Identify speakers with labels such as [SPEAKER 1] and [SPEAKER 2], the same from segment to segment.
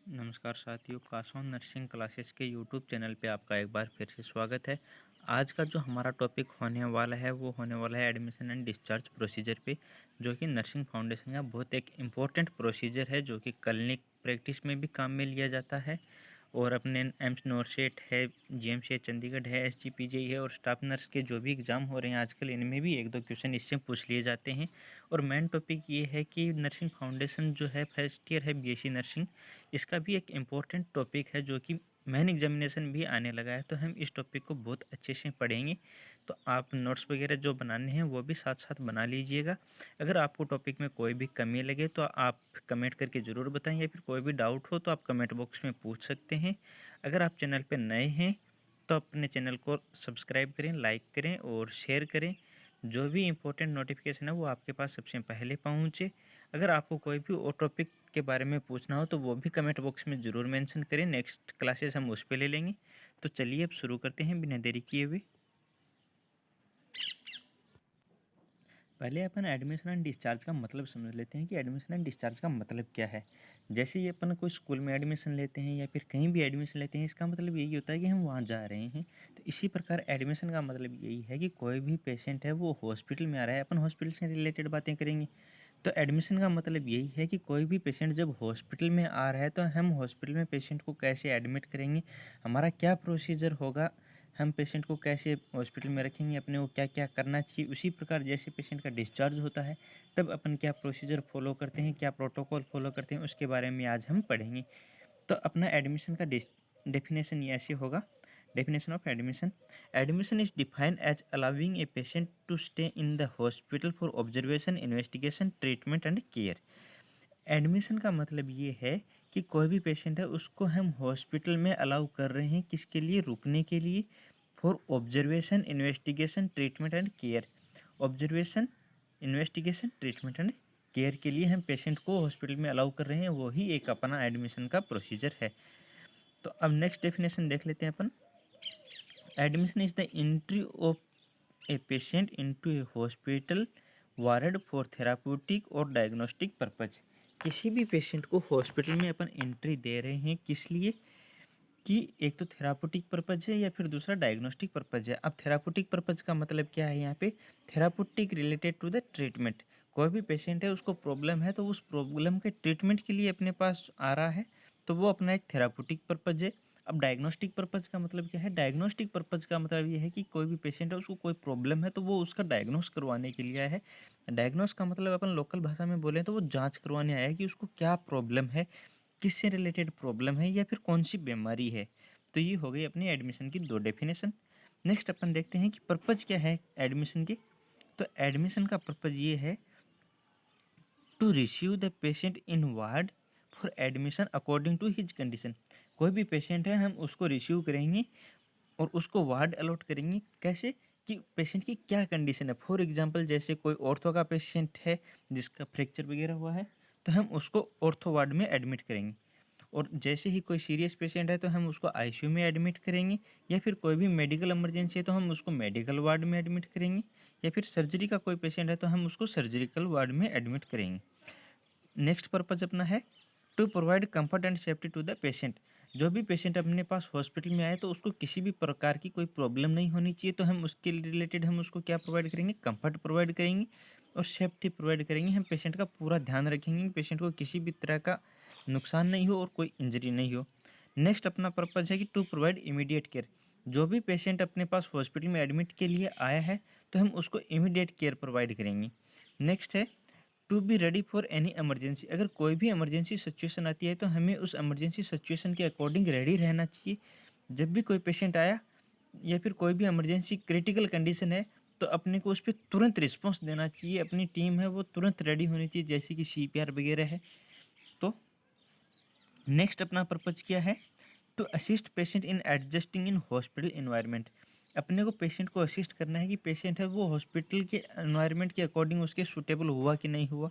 [SPEAKER 1] नमस्कार साथियों, कासौन nursing classes के यूट्यूब चैनल पे आपका एक बार फिर से स्वागत है। आज का जो हमारा टॉपिक होने वाला है वो होने वाला है एडमिशन एंड डिस्चार्ज प्रोसीजर पे, जो कि नर्सिंग फाउंडेशन का बहुत एक इम्पोर्टेंट प्रोसीजर है, जो कि क्लिनिक प्रैक्टिस में भी काम में लिया जाता है। और अपने एम्स नॉरशेट है, जीएमसीएच चंडीगढ़ है, एसजीपीजी है और स्टाफ नर्स के जो भी एग्ज़ाम हो रहे हैं आजकल, इनमें भी एक दो क्वेश्चन इससे पूछ लिए जाते हैं। और मेन टॉपिक ये है कि नर्सिंग फाउंडेशन जो है फर्स्ट ईयर है बीएससी नर्सिंग, इसका भी एक इम्पोर्टेंट टॉपिक है जो कि मेन एग्जामिनेशन भी आने लगा है। तो हम इस टॉपिक को बहुत अच्छे से पढ़ेंगे। तो आप नोट्स वगैरह जो बनाने हैं वो भी साथ साथ बना लीजिएगा। अगर आपको टॉपिक में कोई भी कमी लगे तो आप कमेंट करके ज़रूर बताएं, या फिर कोई भी डाउट हो तो आप कमेंट बॉक्स में पूछ सकते हैं। अगर आप चैनल पर नए हैं तो अपने चैनल को सब्सक्राइब करें, लाइक करें और शेयर करें। जो भी इम्पोर्टेंट नोटिफिकेशन है वो आपके पास सबसे पहले पहुँचे। अगर आपको कोई भी और टॉपिक के बारे में पूछना हो तो वो भी कमेंट बॉक्स में ज़रूर मेंशन करें। नेक्स्ट क्लासेस हम उस पे ले लेंगे। तो चलिए अब शुरू करते हैं बिना देरी किए हुए। पहले अपन एडमिशन एंड डिस्चार्ज का मतलब समझ लेते हैं कि एडमिशन एंड डिस्चार्ज का मतलब क्या है। जैसे ही अपन कोई स्कूल में एडमिशन लेते हैं या फिर कहीं भी एडमिशन लेते हैं, इसका मतलब यही होता है कि हम वहाँ जा रहे हैं। तो इसी प्रकार एडमिशन का मतलब यही है कि कोई भी पेशेंट है वो हॉस्पिटल में आ रहा है, अपन हॉस्पिटल से रिलेटेड बातें करेंगे। तो एडमिशन का मतलब यही है कि कोई भी पेशेंट जब हॉस्पिटल में आ रहा है तो हम हॉस्पिटल में पेशेंट को कैसे एडमिट करेंगे, हमारा क्या प्रोसीजर होगा, हम पेशेंट को कैसे हॉस्पिटल में रखेंगे, अपने को क्या क्या करना चाहिए। उसी प्रकार जैसे पेशेंट का डिस्चार्ज होता है तब अपन क्या प्रोसीजर फॉलो करते हैं, क्या प्रोटोकॉल फॉलो करते हैं, उसके बारे में आज हम पढ़ेंगे। तो अपना एडमिशन का डेफिनेशन ये ऐसे होगा। Definition of admission: admission is defined as allowing a patient to stay in the hospital for observation, investigation, treatment and care. Admission का मतलब ये है कि कोई भी पेशेंट है उसको हम हॉस्पिटल में अलाउ कर रहे हैं, किसके लिए? रुकने के लिए। For observation, investigation, treatment and care. Observation, investigation, treatment and care के लिए हम पेशेंट को हॉस्पिटल में अलाउ कर रहे हैं, वही एक अपना एडमिशन का प्रोसीजर है। तो अब नेक्स्ट डेफिनेशन देख लेते हैं अपन। Admission is the entry of a patient into a hospital ward for therapeutic और डायग्नोस्टिक पर्पज। किसी भी पेशेंट को हॉस्पिटल में अपन एंट्री दे रहे हैं, किस लिए? कि एक तो थेराप्यूटिक पर्पज है या फिर दूसरा डायग्नोस्टिक पर्पज है। अब थेराप्यूटिक पर्पज का मतलब क्या है यहाँ पे? Therapeutic related to the treatment. कोई भी पेशेंट है उसको प्रॉब्लम है तो उस प्रॉब्लम के ट्रीटमेंट के लिए अपने पास आ रहा है, तो वो अपना एक थेराप्यूटिक पर्पज है। अब डायग्नोस्टिक पर्पज का मतलब क्या है? डायग्नोस्टिक पर्पज का मतलब ये है कि कोई भी पेशेंट है उसको कोई प्रॉब्लम है तो वो उसका डायग्नोस करवाने के लिए आया है। डायग्नोस का मतलब अपन लोकल भाषा में बोलें तो वो जांच करवाने आया है कि उसको क्या प्रॉब्लम है, किससे रिलेटेड प्रॉब्लम है या फिर कौन सी बीमारी है। तो ये हो गई अपनी एडमिशन की दो डेफिनेशन। नेक्स्ट अपन देखते हैं कि पर्पज क्या है एडमिशन के। तो एडमिशन का पर्पज ये है to receive the patient in ward for admission according to his condition. कोई भी पेशेंट है हम उसको रिसीव करेंगे और उसको वार्ड अलॉट करेंगे। कैसे? कि पेशेंट की क्या कंडीशन है। फॉर एग्जांपल जैसे कोई ऑर्थो का पेशेंट है जिसका फ्रैक्चर वगैरह हुआ है, तो हम उसको ऑर्थो वार्ड में एडमिट करेंगे। और जैसे ही कोई सीरियस पेशेंट है तो हम उसको आईसीयू में एडमिट करेंगे, या फिर कोई भी मेडिकल इमरजेंसी है तो हम उसको मेडिकल वार्ड में एडमिट करेंगे, या फिर सर्जरी का कोई पेशेंट है तो हम उसको सर्जिकल वार्ड में एडमिट करेंगे। नेक्स्ट पर्पज अपना है to provide comfort and safety to the patient. जो भी पेशेंट अपने पास हॉस्पिटल में आए तो उसको किसी भी प्रकार की कोई प्रॉब्लम नहीं होनी चाहिए, तो हम उसके रिलेटेड हम उसको क्या प्रोवाइड करेंगे? कंफर्ट प्रोवाइड करेंगे और सेफ्टी प्रोवाइड करेंगे। हम पेशेंट का पूरा ध्यान रखेंगे, पेशेंट को किसी भी तरह का नुकसान नहीं हो और कोई इंजरी नहीं हो। नेक्स्ट अपना पर्पज है कि टू प्रोवाइड इमीडिएट केयर। जो भी पेशेंट अपने पास हॉस्पिटल में एडमिट के लिए आया है तो हम उसको इमीडिएट केयर प्रोवाइड करेंगे। नेक्स्ट है to be ready for any emergency. अगर कोई भी इमरजेंसी सिचुएशन आती है तो हमें उस इमरजेंसी सिचुएशन के अकॉर्डिंग रेडी रहना चाहिए। जब भी कोई पेशेंट आया या फिर कोई भी इमरजेंसी क्रिटिकल कंडीशन है तो अपने को उस पर तुरंत रिस्पॉन्स देना चाहिए। अपनी टीम है वो तुरंत रेडी होनी चाहिए, जैसे कि सीपीआर वगैरह है। तो नेक्स्ट अपना पर्पज क्या है? To assist patient in adjusting in hospital environment. अपने को पेशेंट को असिस्ट करना है कि पेशेंट है वो हॉस्पिटल के एनवायरनमेंट के अकॉर्डिंग उसके सूटेबल हुआ कि नहीं हुआ।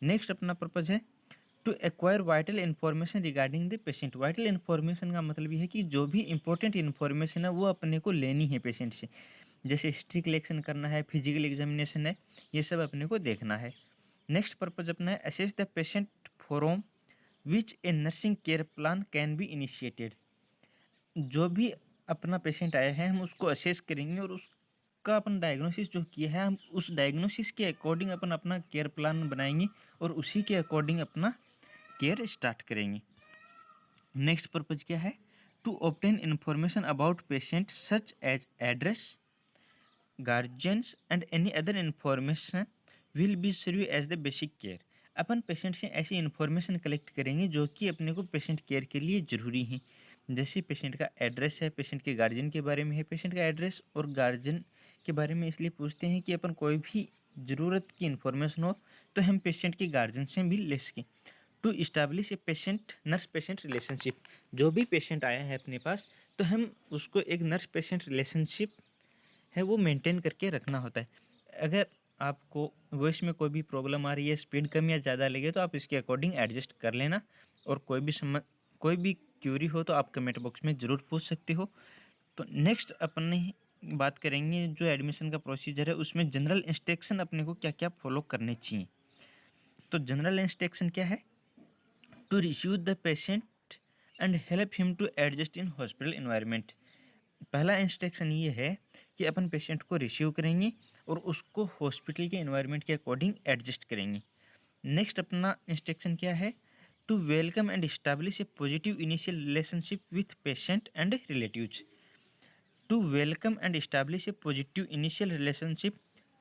[SPEAKER 1] नेक्स्ट अपना पर्पज है to acquire vital information regarding the patient. Vital information का मतलब ये है कि जो भी इंपॉर्टेंट इन्फॉर्मेशन है वो अपने को लेनी है पेशेंट से। जैसे हिस्ट्री कलेक्शन करना है, फिजिकल एग्जामिनेशन है, ये सब अपने को देखना है। नेक्स्ट पर्पज अपना है assess the patient from which A nursing care plan can be initiated. जो भी अपना पेशेंट आया है हम उसको असेस करेंगे और उसका अपन डायग्नोसिस जो किया है हम उस डायग्नोसिस के अकॉर्डिंग अपन अपना केयर प्लान बनाएंगे और उसी के अकॉर्डिंग अपना केयर स्टार्ट करेंगे। नेक्स्ट पर्पज क्या है? To obtain information about patient such as address, guardians and any other information will be serve as the basic care. अपन पेशेंट से ऐसी इन्फॉर्मेशन कलेक्ट करेंगे जो कि अपने को पेशेंट केयर के लिए ज़रूरी है। जैसे पेशेंट का एड्रेस है, पेशेंट के गार्जियन के बारे में है। पेशेंट का एड्रेस और गार्जियन के बारे में इसलिए पूछते हैं कि अपन कोई भी ज़रूरत की इन्फॉर्मेशन हो तो हम पेशेंट के गार्जियन से भी ले सकें। To establish a patient nurse patient relationship, जो भी पेशेंट आया है अपने पास तो हम उसको एक नर्स पेशेंट रिलेशनशिप है वो मेंटेन करके रखना होता है। अगर आपको वॉइस में कोई भी प्रॉब्लम आ रही है, स्पीड कम या ज़्यादा लगे तो आप इसके अकॉर्डिंग एडजस्ट कर लेना। और कोई भी क्यूरी हो तो आप कमेंट बॉक्स में ज़रूर पूछ सकते हो। तो नेक्स्ट अपने बात करेंगे जो एडमिशन का प्रोसीजर है उसमें जनरल इंस्ट्रक्शन अपने को क्या क्या फॉलो करने चाहिए। तो जनरल इंस्ट्रक्शन क्या है? To receive the patient and help him to adjust in hospital environment. पहला इंस्ट्रक्शन ये है कि अपन पेशेंट को रिसीव करेंगे और उसको हॉस्पिटल के एनवायरनमेंट के अकॉर्डिंग एडजस्ट करेंगे। नेक्स्ट अपना इंस्ट्रक्शन क्या है? To welcome and establish a positive initial relationship with patient and relatives. To welcome and establish a positive initial relationship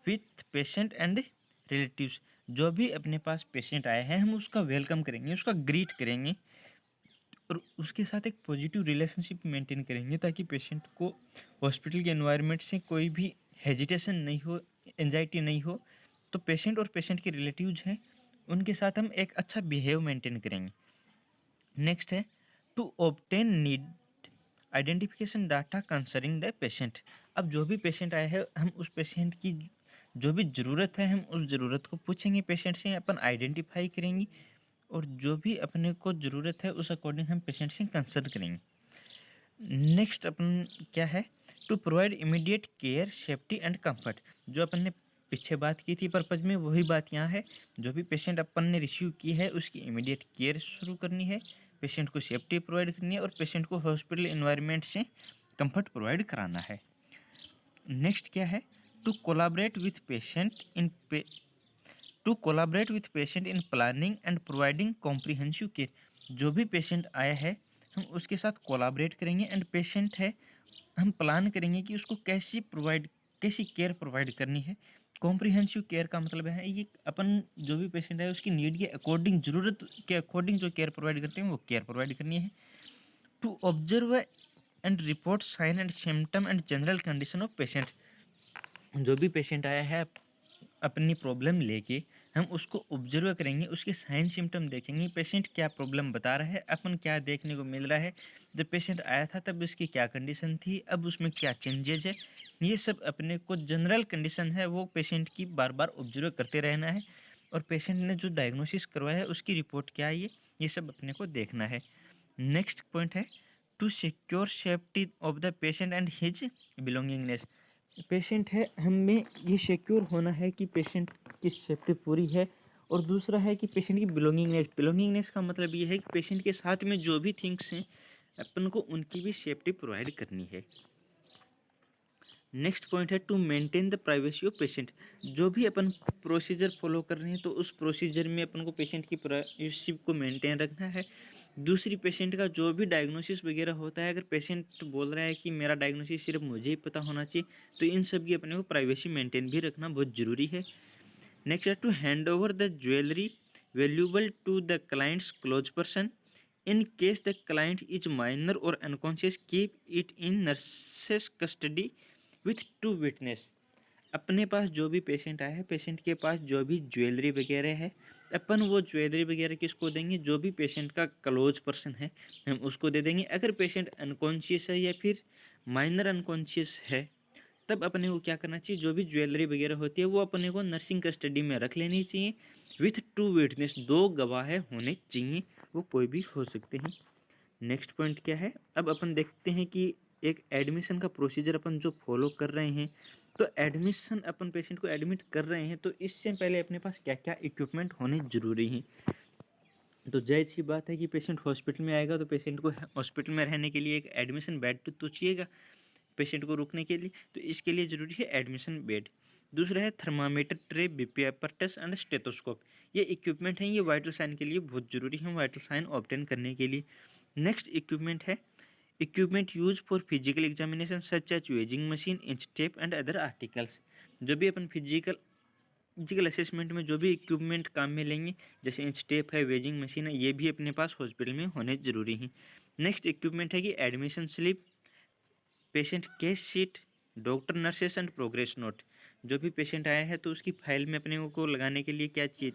[SPEAKER 1] with patient and relatives. जो भी अपने पास पेशेंट आया है हम उसका वेलकम करेंगे, उसका ग्रीट करेंगे और उसके साथ एक पॉजिटिव रिलेशनशिप मेंटेन करेंगे ताकि पेशेंट को हॉस्पिटल के एनवायरनमेंट से कोई भी हेजिटेशन नहीं हो, एंजाइटी नहीं हो। तो पेशेंट और पेशेंट के रिलेटिव्स हैं उनके साथ हम एक अच्छा बिहेव मेंटेन करेंगे। नेक्स्ट है to obtain need identification data concerning the patient. अब जो भी पेशेंट आया है हम उस पेशेंट की जो भी ज़रूरत है हम उस ज़रूरत को पूछेंगे, पेशेंट से अपन आइडेंटिफाई करेंगे और जो भी अपने को ज़रूरत है उस अकॉर्डिंग हम पेशेंट से कंसल्ट करेंगे। नेक्स्ट अपन क्या है? To provide immediate care safety and comfort. जो अपन ने पीछे बात की थी पर्पज में वही बात यहाँ है। जो भी पेशेंट अपन ने रिसीव की है उसकी इमीडिएट केयर शुरू करनी है, पेशेंट को सेफ्टी प्रोवाइड करनी है और पेशेंट को हॉस्पिटल इन्वायरमेंट से कंफर्ट प्रोवाइड कराना है। नेक्स्ट क्या है? To collaborate with patient in to collaborate with patient in planning and providing comprehensive care. जो भी पेशेंट आया है हम उसके साथ कोलाबरेट करेंगे एंड पेशेंट है हम प्लान करेंगे कि उसको कैसी केयर प्रोवाइड करनी है। कॉम्प्रिहेंसिव केयर का मतलब है ये अपन जो भी पेशेंट है उसकी नीड के अकॉर्डिंग, ज़रूरत के अकॉर्डिंग जो केयर प्रोवाइड करते हैं वो केयर प्रोवाइड करनी है। To observe and report sign and symptom and general condition of patient. जो भी पेशेंट आया है अपनी प्रॉब्लम लेके हम उसको ऑब्जर्व करेंगे, उसके साइन सिम्टम देखेंगे, पेशेंट क्या प्रॉब्लम बता रहा है, अपन क्या देखने को मिल रहा है। जब पेशेंट आया था तब उसकी क्या कंडीशन थी, अब उसमें क्या चेंजेज है, ये सब अपने को जनरल कंडीशन है वो पेशेंट की बार बार ऑब्जर्व करते रहना है। और पेशेंट ने जो डायग्नोसिस करवाया है उसकी रिपोर्ट क्या है ये सब अपने को देखना है। नेक्स्ट पॉइंट है to secure safety of the patient and his belongingness. Patient है हमें ये सिक्योर होना है कि पेशेंट की सेफ्टी पूरी है। और दूसरा है कि पेशेंट की बिलोंगिंगनेस का मतलब ये है कि पेशेंट के साथ में जो भी थिंग्स हैं अपन को उनकी भी सेफ्टी प्रोवाइड करनी है। नेक्स्ट पॉइंट है to maintain the privacy of patient. जो भी अपन प्रोसीजर फॉलो कर रहे हैं तो उस प्रोसीजर में अपन को पेशेंट की प्राइवेसी को मेंटेन रखना है। दूसरी पेशेंट का जो भी डायग्नोसिस वगैरह होता है, अगर पेशेंट बोल रहा है कि मेरा डायग्नोसिस सिर्फ मुझे ही पता होना चाहिए तो इन सब की अपने को प्राइवेसी मेंटेन भी रखना बहुत ज़रूरी है। नेक्स्ट है to hand over the jewellery valuable to the clients close person. In case the client is minor और unconscious keep it in nurses custody with two witness. अपने पास जो भी पेशेंट आया है, पेशेंट के पास जो भी ज्वेलरी वगैरह है, अपन वो ज्वेलरी वगैरह किसको देंगे? जो भी पेशेंट का क्लोज पर्सन है हम उसको दे देंगे। अगर पेशेंट अनकॉन्शियस है या फिर माइनर अनकॉन्शियस है तब अपने को क्या करना चाहिए? जो भी ज्वेलरी वगैरह होती है वो अपने को नर्सिंग कस्टडी में रख लेनी चाहिए विथ टू विटनेस। दो गवाह होने चाहिए, वो कोई भी हो सकते हैं। नेक्स्ट पॉइंट क्या है? अब अपन देखते हैं कि एक एडमिशन का प्रोसीजर अपन जो फॉलो कर रहे हैं, तो एडमिशन अपन पेशेंट को एडमिट कर रहे हैं तो इससे पहले अपने पास क्या क्या इक्विपमेंट होने ज़रूरी हैं। तो ज़ाहिर-सी बात है कि पेशेंट हॉस्पिटल में आएगा तो पेशेंट को हॉस्पिटल में रहने के लिए एक एडमिशन बेड तो चाहिएगा पेशेंट को रुकने के लिए, तो इसके लिए ज़रूरी है एडमिशन बेड। दूसरा है thermometer tray, BP apparatus and stethoscope. ये इक्विपमेंट हैं, ये वाइटल साइन के लिए बहुत ज़रूरी हैं, वाइटल साइन ऑब्टेन करने के लिए। नेक्स्ट इक्विपमेंट है equipment use for physical examination such as weighing machine, inch tape and other articles. जो भी अपन फिजिकल फिजिकल असेसमेंट में जो भी इक्विपमेंट काम में लेंगे, जैसे इंच टेप है, वेजिंग मशीन है, ये भी अपने पास हॉस्पिटल में होने ज़रूरी हैं। नेक्स्ट इक्विपमेंट है कि admission slip, patient case sheet, doctor nurses and progress note. जो भी पेशेंट आया है तो उसकी फाइल में अपने को लगाने के लिए क्या चाहिए,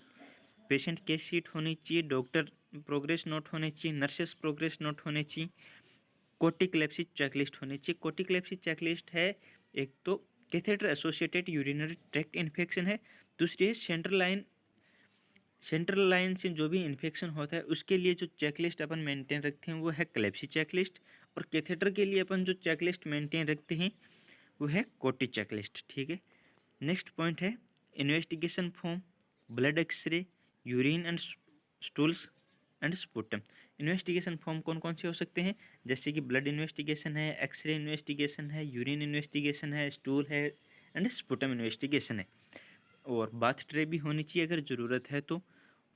[SPEAKER 1] पेशेंट केस शीट होनी चाहिए, डॉक्टर प्रोग्रेस नोट होने चाहिए, नर्सेस प्रोग्रेस नोट होने चाहिए, कोटिकलेप्सी चेकलिस्ट होनी चाहिए। कोटिकलेप्सी चेकलिस्ट है, एक तो catheter associated urinary tract infection है, दूसरी है सेंट्रल लाइन से जो भी इन्फेक्शन होता है उसके लिए जो चेकलिस्ट अपन मेंटेन रखते हैं वो है क्लेप्सी चेकलिस्ट, और कैथेटर के लिए अपन जो चेकलिस्ट मेंटेन रखते हैं वो है कोटी चेकलिस्ट। ठीक है। नेक्स्ट पॉइंट है investigation form, blood x-ray, urine and stools and sputum. Investigation form कौन कौन से हो सकते हैं, जैसे कि ब्लड इन्वेस्टिगेशन है, एक्सरे इन्वेस्टिगेशन है, यूरिन इन्वेस्टिगेशन है, स्टूल है एंड स्पुटम इन्वेस्टिगेशन है। और बाथ ट्रे भी होनी चाहिए अगर ज़रूरत है तो,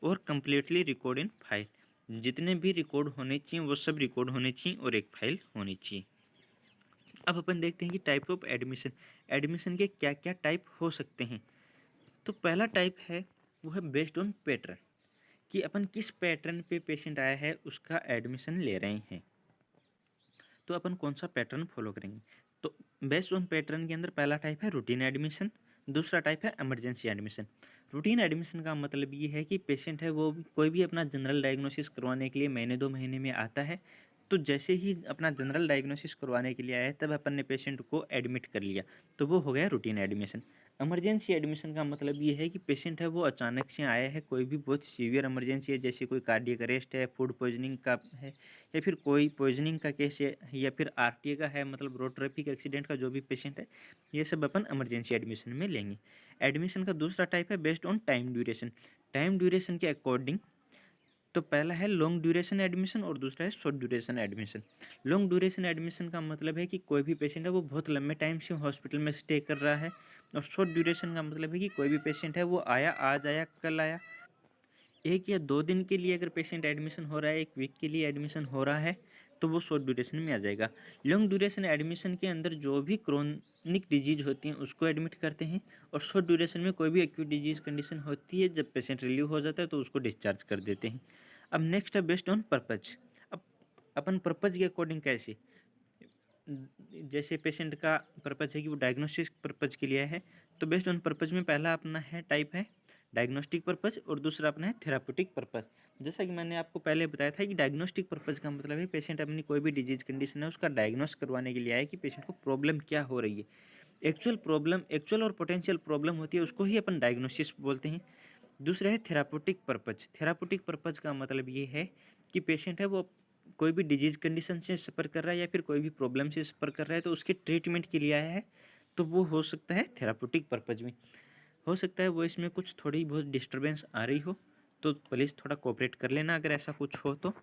[SPEAKER 1] और कम्प्लीटली रिकॉर्ड इन फाइल। जितने भी रिकॉर्ड होने चाहिए वो सब रिकॉर्ड होने चाहिए और एक फाइल होनी चाहिए। अब अपन देखते हैं कि टाइप ऑफ एडमिशन, एडमिशन के क्या क्या टाइप हो सकते हैं। तो पहला टाइप है वो है बेस्ड ऑन पैटर्न, कि अपन किस पैटर्न पे पेशेंट आया है उसका एडमिशन ले रहे हैं, तो अपन कौन सा पैटर्न फॉलो करेंगे। तो बेस्ड ऑन पैटर्न के अंदर पहला टाइप है रूटीन एडमिशन, दूसरा टाइप है इमरजेंसी एडमिशन। रूटीन एडमिशन का मतलब ये है कि पेशेंट है वो कोई भी अपना जनरल डायग्नोसिस करवाने के लिए महीने 2 महीने में आता है, तो जैसे ही अपना जनरल डायग्नोसिस करवाने के लिए आया है तब अपन ने पेशेंट को एडमिट कर लिया, तो वो हो गया रूटीन एडमिशन। इमरजेंसी एडमिशन का मतलब ये है कि पेशेंट है वो अचानक से आया है, कोई भी बहुत सीवियर इमरजेंसी है, जैसे कोई कार्डियक अरेस्ट है, फूड पॉइजनिंग का है, या फिर कोई पॉइजनिंग का केस है, या फिर आरटीए का है, मतलब रोड ट्रैफिक एक्सीडेंट का जो भी पेशेंट है, ये सब अपन इमरजेंसी एडमिशन में लेंगे। एडमिशन का दूसरा टाइप है based on time duration, time duration के अकॉर्डिंग। तो पहला है लॉन्ग ड्यूरेशन एडमिशन और दूसरा है short duration admission. Long duration admission का मतलब है कि कोई भी पेशेंट है वो बहुत लंबे टाइम से हॉस्पिटल में स्टे कर रहा है, और शॉर्ट ड्यूरेशन का मतलब है कि कोई भी पेशेंट है वो आया, आज आया, कल आया, 1 या 2 दिन के लिए अगर पेशेंट एडमिशन हो रहा है, 1 वीक के लिए एडमिशन हो रहा है, तो वो शॉर्ट ड्यूरेशन में आ जाएगा। लॉन्ग ड्यूरेशन एडमिशन के अंदर जो भी क्रोनिक डिजीज होती हैं उसको एडमिट करते हैं, और शॉर्ट ड्यूरेशन में कोई भी एक्यूट डिजीज कंडीशन होती है, जब पेशेंट रिलीव हो जाता है तो उसको डिस्चार्ज कर देते हैं। अब नेक्स्ट है बेस्ड ऑन पर्पज। अब अपन पर्पज के अकॉर्डिंग कैसे, जैसे पेशेंट का पर्पज है कि वो डायग्नोस्टिक पर्पज के लिए है, तो बेस्ड ऑन पर्पज में पहला अपना है टाइप है डायग्नोस्टिक पर्पज, और दूसरा अपना है थेराप्यूटिक पर्पज। जैसा कि मैंने आपको पहले बताया था कि डायग्नोस्टिक पर्पज का मतलब है पेशेंट अपनी कोई भी डिजीज कंडीशन है उसका डायग्नोस करवाने के लिए आया कि पेशेंट को प्रॉब्लम क्या हो रही है। एक्चुअल और पोटेंशियल प्रॉब्लम होती है उसको ही अपन डायग्नोसिस बोलते हैं। दूसरा है थेराप्यूटिक पर्पज। थेराप्यूटिक पर्पज का मतलब ये है कि पेशेंट है वो कोई भी डिजीज कंडीशन से सफ़र कर रहा है या फिर कोई भी प्रॉब्लम से सफ़र कर रहा है, तो उसके ट्रीटमेंट के लिए आया है, तो वो हो सकता है थेराप्यूटिक पर्पज में। हो सकता है वो इसमें कुछ थोड़ी बहुत डिस्टर्बेंस आ रही हो, तो प्लीज़ थोड़ा कोऑपरेट कर लेना अगर ऐसा कुछ हो तो।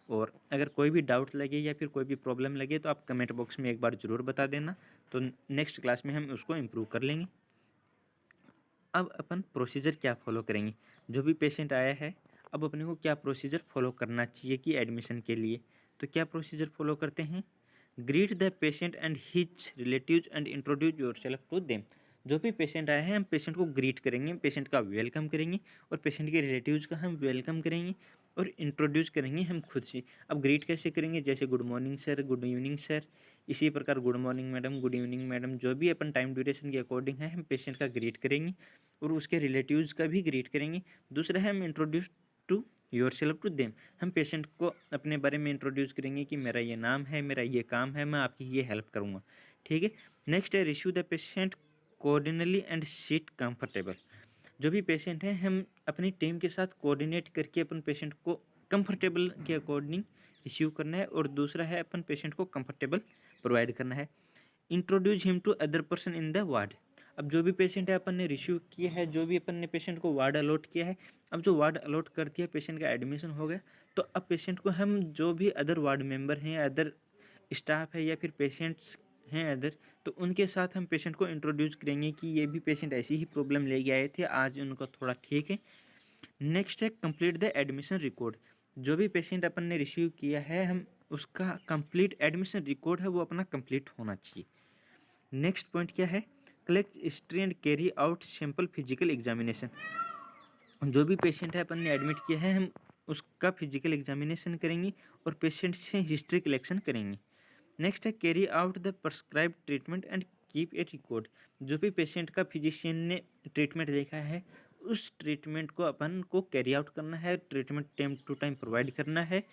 [SPEAKER 1] और अगर कोई भी डाउट लगे या फिर कोई भी प्रॉब्लम लगे तो आप कमेंट बॉक्स में एक बार ज़रूर बता देना, तो नेक्स्ट क्लास में हम उसको इम्प्रूव कर लेंगे। अब अपन प्रोसीजर क्या फॉलो करेंगे, जो भी पेशेंट आया है अब अपने को क्या प्रोसीजर फॉलो करना चाहिए कि एडमिशन के लिए, तो क्या प्रोसीजर फॉलो करते हैं। Greet the patient and his relatives and introduce yourself to them. जो भी पेशेंट आया है हम पेशेंट को ग्रीट करेंगे, पेशेंट का वेलकम करेंगे, और पेशेंट के रिलेटिव्स का हम वेलकम करेंगे और इंट्रोड्यूस करेंगे हम खुद से। अब ग्रीट कैसे करेंगे, जैसे good morning sir, good evening sir, इसी प्रकार good morning madam, good evening madam, जो भी अपन टाइम ड्यूरेशन के अकॉर्डिंग है हम पेशेंट का ग्रीट करेंगे और उसके रिलेटिव्स का भी ग्रीट करेंगे। दूसरा है हम introduce to your self to them. हम पेशेंट को अपने बारे में इंट्रोड्यूस करेंगे कि मेरा ये नाम है, मेरा ये काम है, मैं आपकी ये हेल्प करूँगा। ठीक है। नेक्स्ट है receive the patient cordially and seat comfortable. जो भी पेशेंट है हम अपनी टीम के साथ कोऑर्डिनेट करके अपन पेशेंट को कंफर्टेबल के अकॉर्डिंग रिसीव करना है, और दूसरा है अपन पेशेंट को कंफर्टेबल प्रोवाइड करना है। Introduce him to other person in the ward. अब जो भी पेशेंट है अपन ने रिसीव किया है, जो भी अपन ने पेशेंट को वार्ड अलॉट किया है, अब जो वार्ड अलॉट कर दिया, पेशेंट का एडमिशन हो गया, तो अब पेशेंट को हम जो भी अदर वार्ड मेंबर हैं, अदर स्टाफ है या फिर पेशेंट्स हैं अदर, तो उनके साथ हम पेशेंट को इंट्रोड्यूस करेंगे कि ये भी पेशेंट ऐसी ही प्रॉब्लम लेके आए थे, आज उनका थोड़ा ठीक है। नेक्स्ट है कंप्लीट द एडमिशन रिकॉर्ड। जो भी पेशेंट अपन ने रिसीव किया है, हम उसका कंप्लीट एडमिशन रिकॉर्ड है वो अपना कंप्लीट होना चाहिए। नेक्स्ट पॉइंट क्या है? Collect history and carry out sample physical examination. जो भी पेशेंट है अपन ने एडमिट किया है, हम उसका फिजिकल एग्जामिनेशन करेंगे और पेशेंट से हिस्ट्री कलेक्शन करेंगे। नेक्स्ट है carry out the prescribe treatment and keep a record. जो भी पेशेंट का फिजिशियन ने ट्रीटमेंट देखा है, उस ट्रीटमेंट को अपन को कैरी आउट करना है, treatment time to time provide करना है,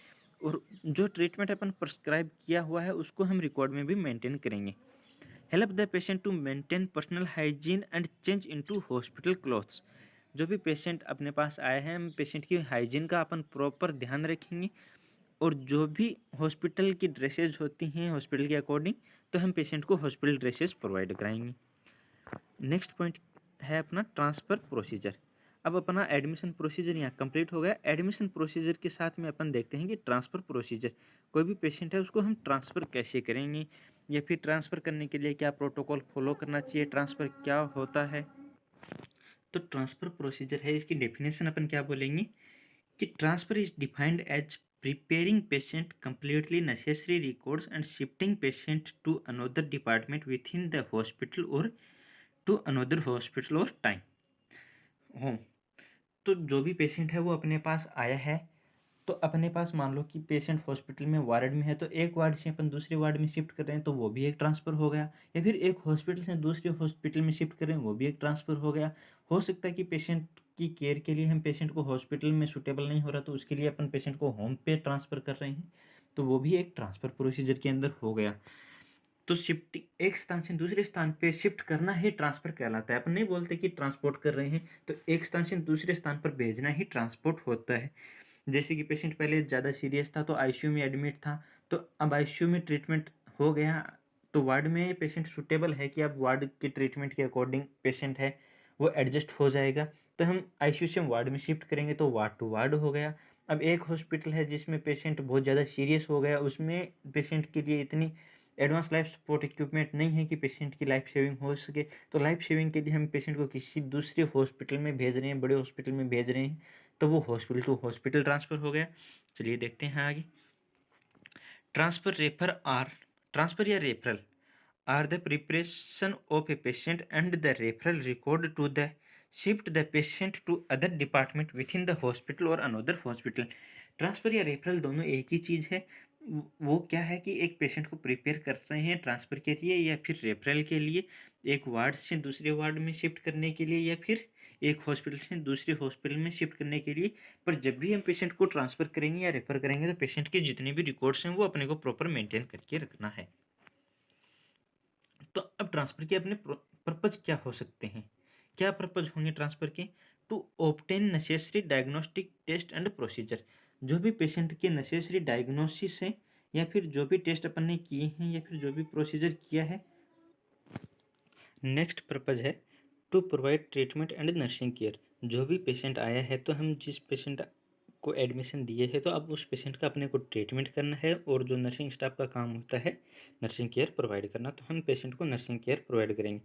[SPEAKER 1] और जो ट्रीटमेंट अपन प्रिस्क्राइब किया हुआ है उसको हम रिकॉर्ड में भी मेंटेन करेंगे। Help the patient to maintain personal hygiene and change into hospital clothes. जो भी पेशेंट अपने पास आए हैं, हम पेशेंट की हाइजीन का अपन प्रॉपर ध्यान रखेंगे, और जो भी हॉस्पिटल की ड्रेसेज होती हैं हॉस्पिटल के अकॉर्डिंग, तो हम पेशेंट को हॉस्पिटल ड्रेसेस प्रोवाइड कराएंगे। नेक्स्ट पॉइंट है अपना ट्रांसफ़र प्रोसीजर। अब अपना एडमिशन प्रोसीजर यहाँ कंप्लीट हो गया। एडमिशन प्रोसीजर के साथ में अपन देखते हैं कि ट्रांसफ़र प्रोसीजर, कोई भी पेशेंट है उसको हम ट्रांसफ़र कैसे करेंगे, या फिर ट्रांसफ़र करने के लिए क्या प्रोटोकॉल फॉलो करना चाहिए, ट्रांसफ़र क्या होता है। तो ट्रांसफ़र प्रोसीजर है, इसकी डेफिनेशन अपन क्या बोलेंगे कि transfer is defined as preparing patient completely necessary records and shifting patient to another department within the hospital or to another hospital or time home। तो जो भी पेशेंट है वो अपने पास आया है, तो अपने पास मान लो कि पेशेंट हॉस्पिटल में वार्ड में है, तो एक वार्ड से अपन दूसरे वार्ड में शिफ्ट कर रहे हैं, तो वो भी एक ट्रांसफ़र हो गया। या फिर एक हॉस्पिटल से दूसरे हॉस्पिटल में शिफ्ट कर रहे हैं, वो भी एक ट्रांसफ़र हो गया। हो सकता है कि पेशेंट की केयर के लिए हम पेशेंट को हॉस्पिटल में सूटेबल नहीं हो रहा, तो उसके लिए अपन पेशेंट को होम पे ट्रांसफ़र कर रहे हैं, तो वो भी एक ट्रांसफ़र प्रोसीजर के अंदर हो गया। तो शिफ्ट एक स्थान से दूसरे स्थान पे शिफ्ट करना ही ट्रांसफ़र कहलाता है। अपन नहीं बोलते कि ट्रांसपोर्ट कर रहे हैं, तो एक स्थान से दूसरे स्थान पर भेजना ही ट्रांसपोर्ट होता है। जैसे कि पेशेंट पहले ज़्यादा सीरियस था तो आईसीयू में एडमिट था, तो अब आईसीयू में ट्रीटमेंट हो गया, तो वार्ड में पेशेंट सूटेबल है कि अब वार्ड के ट्रीटमेंट के अकॉर्डिंग पेशेंट है वो एडजस्ट हो जाएगा, तो हम आईसीयू से वार्ड में शिफ्ट करेंगे, तो वार्ड टू वार्ड हो गया। अब एक हॉस्पिटल है जिसमें पेशेंट बहुत ज़्यादा सीरियस हो गया, उसमें पेशेंट के लिए इतनी एडवांस लाइफ सपोर्ट इक्विपमेंट नहीं है कि पेशेंट की लाइफ सेविंग हो सके, तो लाइफ सेविंग के लिए हम पेशेंट को किसी दूसरे हॉस्पिटल में भेज रहे हैं, बड़े हॉस्पिटल में भेज रहे हैं, तो वो हॉस्पिटल टू हॉस्पिटल ट्रांसफ़र हो गया। चलिए देखते हैं आगे। ट्रांसफ़र या referral are the preparation of a patient and the referral record to the shift the patient to other department within the hospital और अनदर हॉस्पिटल। ट्रांसफ़र या referral दोनों एक ही चीज़ है। वो क्या है कि एक पेशेंट को प्रिपेयर कर रहे हैं ट्रांसफ़र के लिए या फिर रेफरल के लिए, एक वार्ड से दूसरे वार्ड में शिफ्ट करने के लिए, या फिर एक हॉस्पिटल से दूसरे हॉस्पिटल में शिफ्ट करने के लिए। पर जब भी हम पेशेंट को ट्रांसफ़र करेंगे या रेफ़र करेंगे, तो पेशेंट के जितने भी रिकॉर्ड्स हैं वो अपने को प्रॉपर मेंटेन करके रखना है। तो अब ट्रांसफ़र के अपने पर्पज़ क्या हो सकते हैं, क्या पर्पज़ होंगे ट्रांसफ़र के? To obtain necessary diagnostic test and procedure. जो भी पेशेंट के नेसेसरी डायग्नोसिस है, या फिर जो भी टेस्ट अपन ने किए हैं, या फिर जो भी प्रोसीजर किया है। नेक्स्ट पर्पज़ है to provide treatment and nursing care. जो भी पेशेंट आया है, तो हम जिस पेशेंट को एडमिशन दिए है, तो अब उस पेशेंट का अपने को ट्रीटमेंट करना है, और जो नर्सिंग स्टाफ का काम होता है नर्सिंग केयर प्रोवाइड करना, तो हम पेशेंट को नर्सिंग केयर प्रोवाइड करेंगे।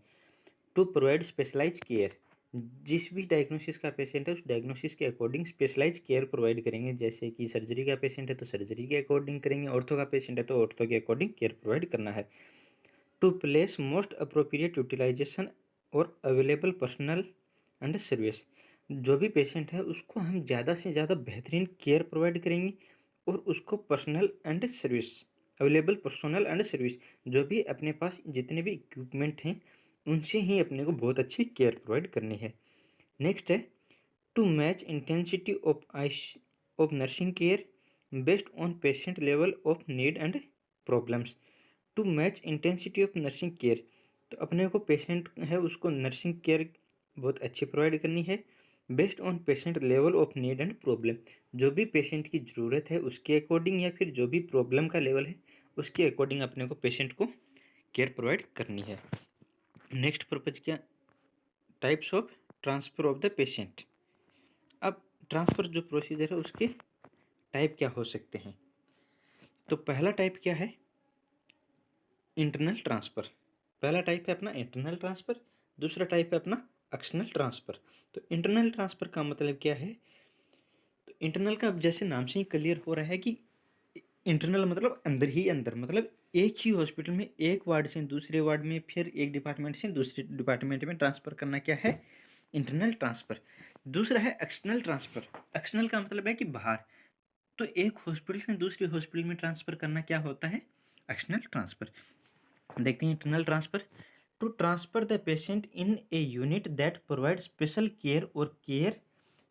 [SPEAKER 1] टू प्रोवाइड स्पेशलाइज केयर, जिस भी डायग्नोसिस का पेशेंट है उस डायग्नोसिस के अकॉर्डिंग स्पेशलाइज केयर प्रोवाइड करेंगे। जैसे कि सर्जरी का पेशेंट है तो सर्जरी के अकॉर्डिंग करेंगे, ऑर्थो का पेशेंट है तो ऑर्थो के अकॉर्डिंग केयर प्रोवाइड करना है। To place most appropriate utilization और अवेलेबल पर्सनल एंड सर्विस। जो भी पेशेंट है उसको हम ज़्यादा से ज़्यादा बेहतरीन केयर प्रोवाइड करेंगे, और उसको personal and service, available personnel and service, जो भी अपने पास जितने भी इक्विपमेंट हैं उनसे ही अपने को बहुत अच्छी केयर प्रोवाइड करनी है। नेक्स्ट है to match intensity of nursing care based on patient level of need and problems. To match intensity of nursing care, तो अपने को पेशेंट है उसको नर्सिंग केयर बहुत अच्छी प्रोवाइड करनी है, based on patient level of need and problem. जो भी पेशेंट की ज़रूरत है उसके अकॉर्डिंग, या फिर जो भी प्रॉब्लम का लेवल है उसके अकॉर्डिंग अपने को पेशेंट को केयर प्रोवाइड करनी है। नेक्स्ट पर्पज़ क्या types of transfer of the patient. अब ट्रांसफ़र जो प्रोसीजर है उसके टाइप क्या हो सकते हैं? तो पहला टाइप क्या है? Internal transfer. पहला टाइप है अपना इंटरनल ट्रांसफ़र, दूसरा टाइप है अपना एक्सटर्नल ट्रांसफ़र। तो इंटरनल ट्रांसफ़र का मतलब क्या है? तो इंटरनल का अब जैसे नाम से ही क्लियर हो रहा है कि इंटरनल मतलब अंदर ही अंदर, मतलब एक ही हॉस्पिटल में एक वार्ड से दूसरे वार्ड में, फिर एक डिपार्टमेंट से दूसरे डिपार्टमेंट में ट्रांसफ़र करना क्या है? Internal transfer. दूसरा है एक्सटर्नल ट्रांसफ़र। एक्सटर्नल का मतलब है कि बाहर। तो एक हॉस्पिटल से दूसरे हॉस्पिटल में ट्रांसफ़र करना क्या होता है? External transfer. देखते हैं internal transfer. To transfer the patient in a unit that provide special care और care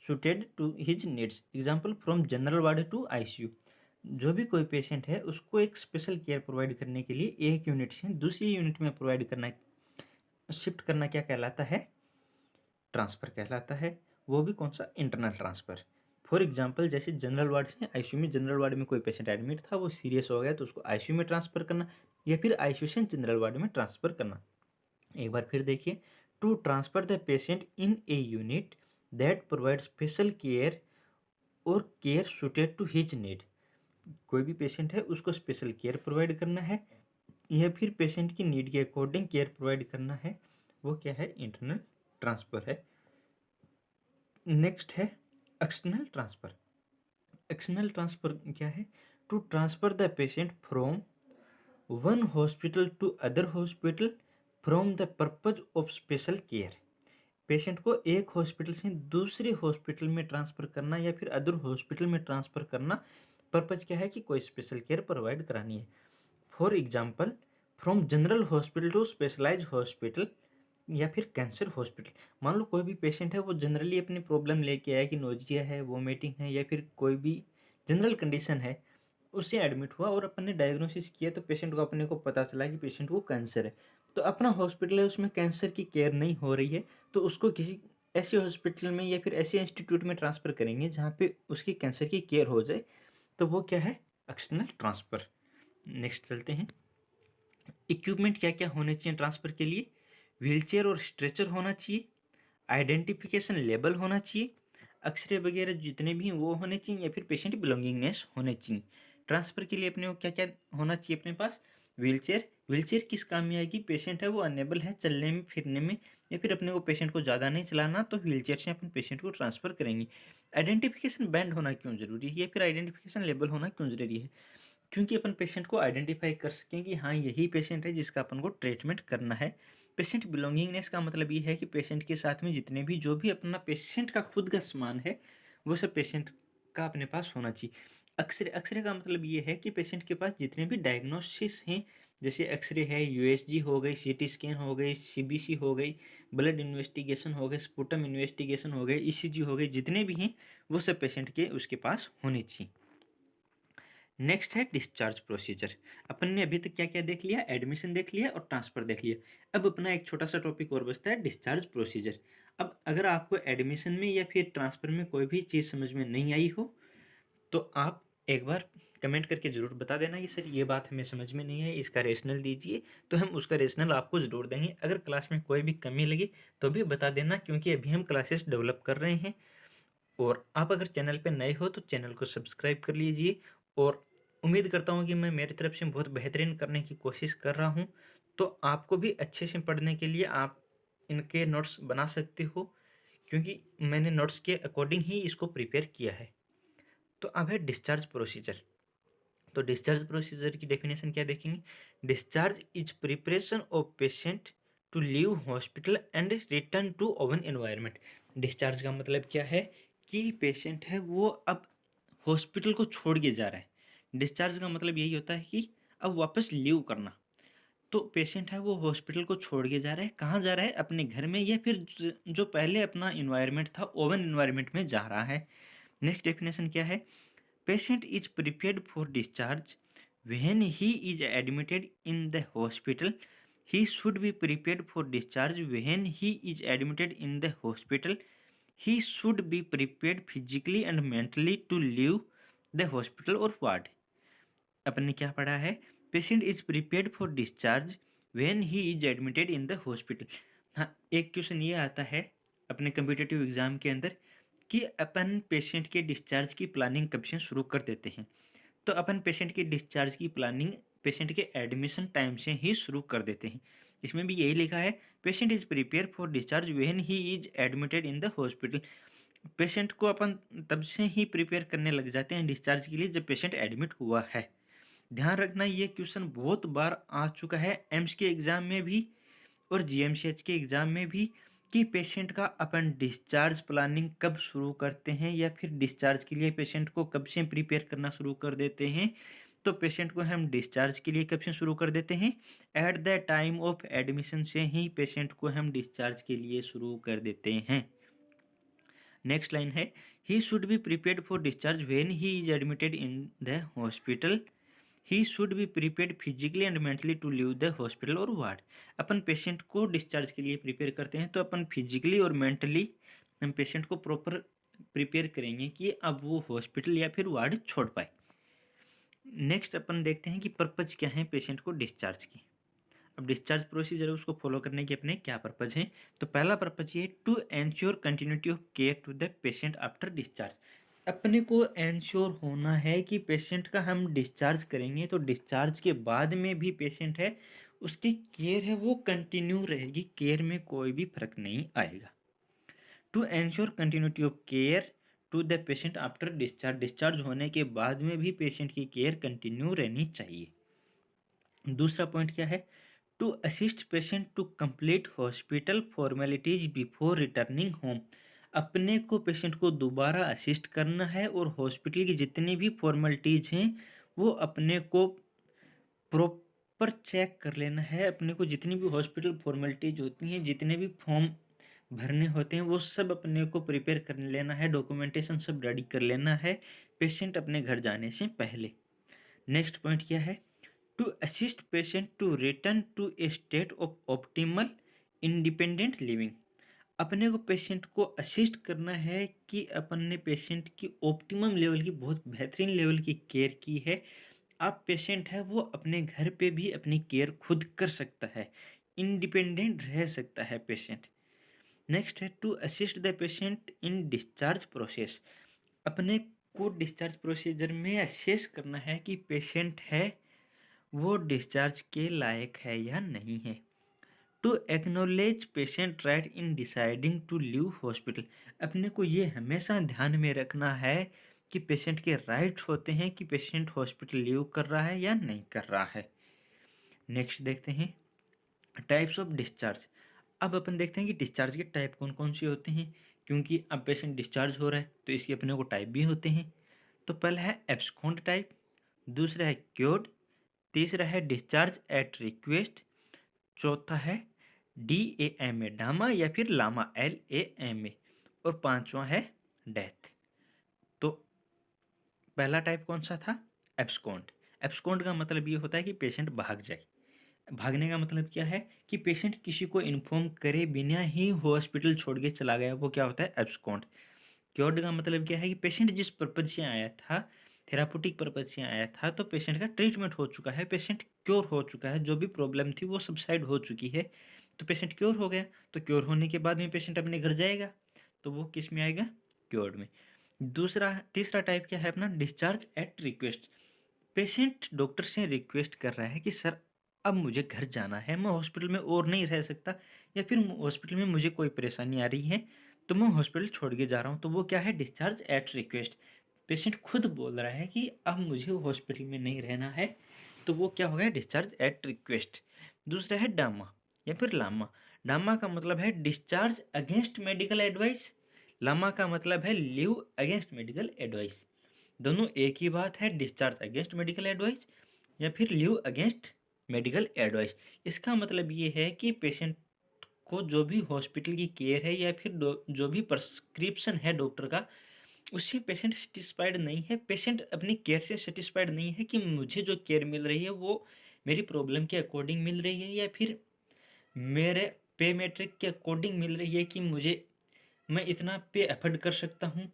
[SPEAKER 1] suited to his needs, example from general ward to ICU. जो भी कोई पेशेंट है उसको एक स्पेशल केयर प्रोवाइड करने के लिए एक यूनिट से दूसरी यूनिट में प्रोवाइड करना, शिफ्ट करना क्या कहलाता है? ट्रांसफ़र कहलाता है। वो भी कौन सा? Internal transfer. फॉर एग्जांपल जैसे जनरल वार्ड से आईसीयू में, जनरल वार्ड में कोई पेशेंट एडमिट था, वो सीरियस हो गया तो उसको आईसीयू में ट्रांसफ़र करना, या फिर आईसीयू से जनरल वार्ड में ट्रांसफ़र करना। एक बार फिर देखिए, to transfer the patient in a unit that provide special care और care suited to his need. कोई भी पेशेंट है उसको स्पेशल केयर प्रोवाइड करना है या फिर पेशेंट की नीड के अकॉर्डिंग केयर प्रोवाइड करना है, वो क्या है? इंटरनल ट्रांसफ़र है। नेक्स्ट है एक्सटर्नल ट्रांसफ़र। एक्सटर्नल ट्रांसफ़र क्या है? To transfer the patient from one hospital to other hospital from the purpose of special care. Patient को एक हॉस्पिटल से दूसरे हॉस्पिटल में ट्रांसफ़र करना या फिर अदर हॉस्पिटल में ट्रांसफ़र करना, पर्पज क्या है? कि कोई स्पेशल केयर प्रोवाइड करानी है। For example from general hospital to specialise hospital या फिर कैंसर हॉस्पिटल। मान लो कोई भी पेशेंट है वो जनरली अपनी प्रॉब्लम लेके आया कि नोजिया है, वोमिटिंग है, या फिर कोई भी जनरल कंडीशन है, उससे एडमिट हुआ और अपन ने डायग्नोसिस किया तो पेशेंट को, अपने को पता चला कि पेशेंट को कैंसर है। तो अपना हॉस्पिटल है उसमें कैंसर की केयर नहीं हो रही है, तो उसको किसी ऐसे हॉस्पिटल में या फिर ऐसे इंस्टीट्यूट में ट्रांसफ़र करेंगे जहाँ पे उसकी कैंसर की केयर हो जाए, तो वो क्या है? External transfer. नेक्स्ट चलते हैं। इक्विपमेंट क्या क्या होने चाहिए ट्रांसफ़र के लिए? व्हीलचेयर और स्ट्रेचर होना चाहिए, आइडेंटिफिकेशन लेबल होना चाहिए, एक्सरे वगैरह जितने भी वो होने चाहिए, या फिर पेशेंट बिलोंगिंगनेस होने चाहिए। ट्रांसफ़र के लिए अपने को क्या क्या होना चाहिए अपने पास? व्हीलचेयर। व्हीलचेयर किस काम में आएगी? पेशेंट है वो अनेबल है चलने में, फिरने में, या फिर अपने को पेशेंट को ज़्यादा नहीं चलाना, तो व्हीलचेयर से अपन पेशेंट को ट्रांसफ़र करेंगे। आइडेंटिफिकेशन बैंड होना क्यों ज़रूरी है, या फिर आइडेंटिफिकेशन लेबल होना क्यों ज़रूरी है? क्योंकि अपन पेशेंट को आइडेंटिफाई कर सकें कि हाँ यही पेशेंट है जिसका अपन को ट्रीटमेंट करना है। पेशेंट बिलोंगिंगनेस का मतलब ये है कि पेशेंट के साथ में जितने भी, जो भी अपना पेशेंट का खुद का सामान है, वो सब पेशेंट का अपने पास होना चाहिए। एक्सरे। एक्सरे का मतलब ये है कि पेशेंट के पास जितने भी डायग्नोसिस हैं, जैसे एक्सरे है, यूएसजी हो गई, सीटी स्कैन हो गई, सीबीसी हो गई, ब्लड इन्वेस्टिगेशन हो गए, स्पुटम इन्वेस्टिगेशन हो गए, ईसीजी हो गई, जितने भी हैं वो सब पेशेंट के उसके पास होने चाहिए। नेक्स्ट है डिस्चार्ज प्रोसीजर। अपन ने अभी तक क्या क्या देख लिया? एडमिशन देख लिया और ट्रांसफ़र देख लिया। अब अपना एक छोटा सा टॉपिक और बचता है, डिस्चार्ज प्रोसीजर। अब अगर आपको एडमिशन में या फिर ट्रांसफ़र में कोई भी चीज़ समझ में नहीं आई हो, तो आप एक बार कमेंट करके ज़रूर बता देना कि सर ये बात हमें समझ में नहीं है, इसका रेशनल दीजिए, तो हम उसका रेशनल आपको ज़रूर देंगे। अगर क्लास में कोई भी कमी लगी तो भी बता देना, क्योंकि अभी हम क्लासेस डेवलप कर रहे हैं। और आप अगर चैनल पे नए हो तो चैनल को सब्सक्राइब कर लीजिए, और उम्मीद करता हूँ कि मैं मेरी तरफ से बहुत बेहतरीन करने की कोशिश कर रहा हूँ। तो आपको भी अच्छे से पढ़ने के लिए आप इनके नोट्स बना सकते हो, क्योंकि मैंने नोट्स के अकॉर्डिंग ही इसको प्रिपेयर किया है। तो अब है डिस्चार्ज प्रोसीजर। तो डिस्चार्ज प्रोसीजर की डेफिनेशन क्या देखेंगे? Discharge is preparation of patient to leave hospital and return to own environment. Discharge का मतलब क्या है? कि पेशेंट है वो अब हॉस्पिटल को छोड़ के जा रहा है। डिस्चार्ज का मतलब यही होता है कि अब वापस लीव करना। तो पेशेंट है वो हॉस्पिटल को छोड़ के जा रहा है, कहाँ जा रहा है? अपने घर में, या फिर जो पहले अपना इन्वायरमेंट था ओवन इन्वायरमेंट में जा रहा है। नेक्स्ट डेफिनेशन क्या है? Patient is prepared for discharge when he is admitted in the hospital. He should be prepared for discharge when he is admitted in the hospital. He should be prepared physically and mentally to leave the hospital or ward. अपन ने क्या पढ़ा है? Patient is prepared for discharge when he is admitted in the hospital. हाँ, एक question ये आता है अपने कॉम्पिटिटिव एग्ज़ाम के अंदर कि अपन पेशेंट के डिस्चार्ज की प्लानिंग कब से शुरू कर देते हैं। तो अपन पेशेंट के डिस्चार्ज की प्लानिंग पेशेंट के एडमिशन टाइम से ही शुरू कर देते हैं। इसमें भी यही लिखा है, patient is prepare for discharge when he is admitted in the hospital. Patient को अपन तब से ही प्रिपेयर करने लग जाते हैं डिस्चार्ज के लिए जब पेशेंट एडमिट हुआ है। ध्यान रखना, ये क्वेश्चन बहुत बार आ चुका है एम्स के एग्ज़ाम में भी और जीएमसीएच के एग्ज़ाम में भी, कि पेशेंट का अपन डिस्चार्ज प्लानिंग कब शुरू करते हैं या फिर डिस्चार्ज के लिए पेशेंट को कब से प्रिपेयर करना शुरू कर देते हैं। तो पेशेंट को हम डिस्चार्ज के लिए कब से शुरू कर देते हैं, at the time of admission से ही पेशेंट को हम डिस्चार्ज के लिए शुरू कर देते हैं। नेक्स्ट लाइन है, he should be prepared for discharge when he is admitted in the hospital. He should be prepared physically and mentally to leave the hospital और वार्ड। अपन पेशेंट को डिस्चार्ज के लिए प्रिपेयर करते हैं तो अपन फिजिकली और मेंटली हम पेशेंट को प्रॉपर प्रिपेयर करेंगे कि अब वो हॉस्पिटल या फिर वार्ड छोड़ पाए। नेक्स्ट अपन देखते हैं कि पर्पज क्या है पेशेंट को डिस्चार्ज की। अब डिस्चार्ज प्रोसीजर है उसको फॉलो करने के अपने क्या पर्पज हैं। तो पहला पर्पज ये, to ensure continuity of care to the patient after discharge. अपने को एंश्योर होना है कि पेशेंट का हम डिस्चार्ज करेंगे तो डिस्चार्ज के बाद में भी पेशेंट है उसकी केयर है वो कंटिन्यू रहेगी, केयर में कोई भी फर्क नहीं आएगा। To ensure continuity of care to the patient after discharge, discharge होने के बाद में भी पेशेंट की केयर कंटिन्यू रहनी चाहिए। दूसरा पॉइंट क्या है, to assist patient to complete hospital formalities before returning home. अपने को पेशेंट को दोबारा असिस्ट करना है और हॉस्पिटल की जितनी भी फॉर्मेलिटीज हैं वो अपने को प्रॉपर चेक कर लेना है। अपने को जितनी भी हॉस्पिटल फॉर्मेलिटीज होती हैं, जितने भी फॉर्म भरने होते हैं वो सब अपने को प्रिपेयर कर लेना है, डॉक्यूमेंटेशन सब रेडी कर लेना है पेशेंट अपने घर जाने से पहले। नेक्स्ट पॉइंट क्या है, to assist patient to return to a state of optimal independent living. अपने को पेशेंट को असिस्ट करना है कि अपन ने पेशेंट की ऑप्टिमम लेवल की, बहुत बेहतरीन लेवल की केयर की है। अब पेशेंट है वो अपने घर पे भी अपनी केयर खुद कर सकता है, इंडिपेंडेंट रह सकता है पेशेंट। नेक्स्ट है, to assist the patient in discharge process. अपने को डिस्चार्ज प्रोसीजर में असेस करना है कि पेशेंट है वो डिस्चार्ज के लायक है या नहीं है। To acknowledge patient right in deciding to leave hospital. अपने को ये हमेशा ध्यान में रखना है कि पेशेंट के राइट होते हैं कि पेशेंट हॉस्पिटल लीव कर रहा है या नहीं कर रहा है। नेक्स्ट देखते हैं टाइप्स ऑफ डिस्चार्ज। अब अपन देखते हैं कि डिस्चार्ज के टाइप कौन कौन से होते हैं, क्योंकि अब पेशेंट डिस्चार्ज हो रहा है तो इसके अपने को टाइप भी होते हैं। तो पहला है एब्सकॉन्ड टाइप, दूसरा है क्योर्ड, तीसरा है डिस्चार्ज एट रिक्वेस्ट, चौथा है DAMA डामा या फिर लामा LAMA, और पांचवा है डेथ। तो पहला टाइप कौन सा था, एब्सकॉन्ड। एब्सकॉन्ड का मतलब ये होता है कि पेशेंट भाग जाए। भागने का मतलब क्या है कि पेशेंट किसी को इन्फॉर्म करे बिना ही हॉस्पिटल छोड़ के चला गया, वो क्या होता है, एब्सकॉन्ड। क्योर्ड का मतलब क्या है कि पेशेंट जिस पर्पज से आया था, थेरापूटिक पर्पज से आया था, तो पेशेंट का ट्रीटमेंट हो चुका है, पेशेंट क्योर हो चुका है, जो भी प्रॉब्लम थी वो सबसाइड हो चुकी है, तो पेशेंट क्योर हो गया। तो क्योर होने के बाद में पेशेंट अपने घर जाएगा, तो वो किस में आएगा, क्योर्ड में। तीसरा टाइप क्या है अपना, discharge eight request. Patient doctor से रिक्वेस्ट कर रहा है कि सर अब मुझे घर जाना है, मैं हॉस्पिटल में और नहीं रह सकता, या फिर हॉस्पिटल में मुझे कोई परेशानी आ रही है तो मैं हॉस्पिटल छोड़ के जा रहा हूँ, तो वो क्या है, डिस्चार्ज एट रिक्वेस्ट। पेशेंट खुद बोल रहा है कि अब मुझे हॉस्पिटल में नहीं रहना है, तो वो क्या हो गया, डिस्चार्ज एट रिक्वेस्ट। दूसरा है डामा या फिर लामा। डामा का मतलब है discharge against medical advice, LAMA का मतलब है लीव अगेंस्ट मेडिकल एडवाइस। दोनों एक ही बात है, डिस्चार्ज अगेंस्ट मेडिकल एडवाइस या फिर लीव अगेंस्ट मेडिकल एडवाइस। इसका मतलब ये है कि पेशेंट को जो भी हॉस्पिटल की केयर है या फिर जो भी प्रिस्क्रिप्शन है डॉक्टर का, उससे पेशेंट सेटिस्फाइड नहीं है, पेशेंट अपनी केयर से सेटिस्फाइड नहीं है कि मुझे जो केयर मिल रही है वो मेरी प्रॉब्लम के अकॉर्डिंग मिल रही है या फिर मेरे पे मेट्रिक के अकॉर्डिंग मिल रही है कि मुझे, मैं इतना पे अफोर्ड कर सकता हूँ।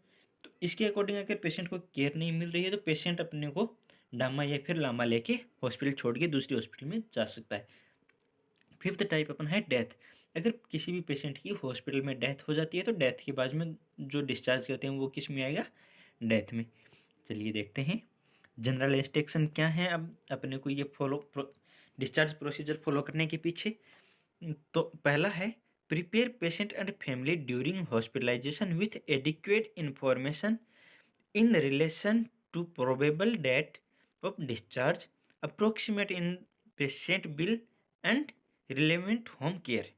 [SPEAKER 1] तो इसके अकॉर्डिंग अगर पेशेंट को केयर नहीं मिल रही है तो पेशेंट अपने को डामा या फिर लामा लेके हॉस्पिटल छोड़ के दूसरी हॉस्पिटल में जा सकता है। फिफ्थ टाइप अपन है डेथ। अगर किसी भी पेशेंट की हॉस्पिटल में डेथ हो जाती है तो डेथ के बाद में जो डिस्चार्ज करते हैं वो किस में आएगा, डेथ में। चलिए देखते हैं जनरल इंस्ट्रक्शन क्या है। अब अपने को ये डिस्चार्ज प्रोसीजर फॉलो करने के पीछे तो पहला है prepare patient and family during hospitalisation with adequate information in relation to probable date of discharge approximate in patient bill and relevant home care.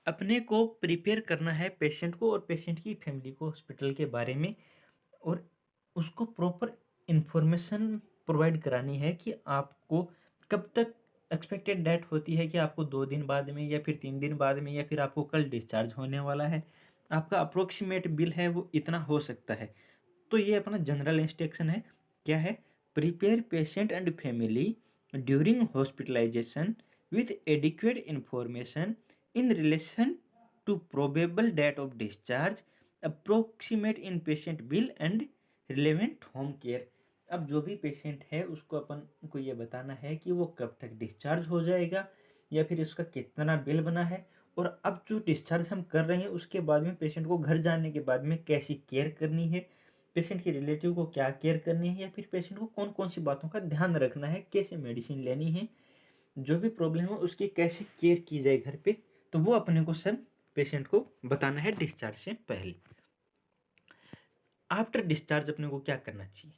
[SPEAKER 1] अपने को प्रिपेयर करना है पेशेंट को और पेशेंट की फैमिली को हॉस्पिटल के बारे में, और उसको प्रॉपर इंफॉर्मेशन प्रोवाइड करानी है कि आपको कब तक एक्सपेक्टेड डेट होती है, कि आपको 2 दिन बाद में या फिर 3 दिन बाद में या फिर आपको कल डिस्चार्ज होने वाला है, आपका अप्रोक्सीमेट बिल है वो इतना हो सकता है। तो ये अपना जनरल इंस्ट्रक्शन है। क्या है, prepare patient and family during hospitalisation with adequate information in relation to probable date of discharge approximate in patient bill and relevant home care. अब जो भी पेशेंट है उसको अपन को ये बताना है कि वो कब तक डिस्चार्ज हो जाएगा या फिर उसका कितना बिल बना है, और अब जो डिस्चार्ज हम कर रहे हैं उसके बाद में पेशेंट को घर जाने के बाद में कैसी केयर करनी है, पेशेंट के रिलेटिव को क्या केयर करनी है, या फिर पेशेंट को कौन कौन सी बातों का ध्यान रखना है, कैसे मेडिसिन लेनी है, जो भी प्रॉब्लम है उसकी कैसे केयर की जाए घर पे, तो वो अपने को सब पेशेंट को बताना है डिस्चार्ज से पहले। आफ्टर डिस्चार्ज अपने को क्या करना चाहिए।